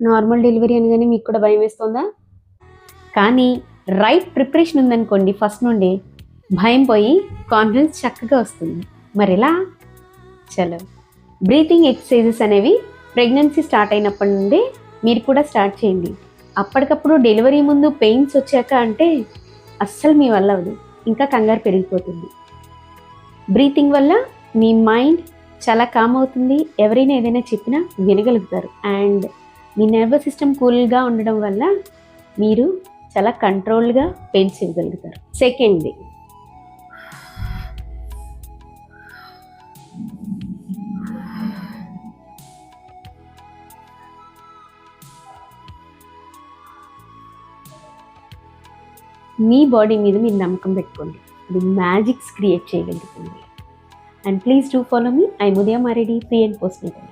Normal delivery అనగానే మీకు కూడా భయం వేస్తుందా? కానీ రైట్ ప్రిపరేషన్ ఉందనుకోండి, ఫస్ట్ నుండి భయం పోయి కాన్ఫిడెన్స్ చక్కగా వస్తుంది. మరి ఎలా? చలో, బ్రీతింగ్ ఎక్సర్సైజెస్ అనేవి ప్రెగ్నెన్సీ స్టార్ట్ అయినప్పటి నుండి మీరు కూడా స్టార్ట్ చేయండి. అప్పటికప్పుడు డెలివరీ ముందు పెయిన్స్ వచ్చాక అంటే అస్సలు మీ వల్ల అవ్వదు, ఇంకా కంగారు పెరిగిపోతుంది. బ్రీతింగ్ వల్ల మీ మైండ్ చాలా కామ్ అవుతుంది, ఎవరైనా ఏదైనా చెప్పినా వినగలుగుతారు. అండ్ మీ నర్వస్ సిస్టమ్ కూల్గా ఉండడం వల్ల మీరు చాలా కంట్రోల్గా పెయిన్స్ ఇవ్వగలుగుతారు. సెకండ్ది, మీ బాడీ మీద మీరు నమ్మకం పెట్టుకోండి, అది మ్యాజిక్స్ క్రియేట్ చేయగలుగుతుంది. And please do follow me. I Mudiya Mareddy, pre and post natal.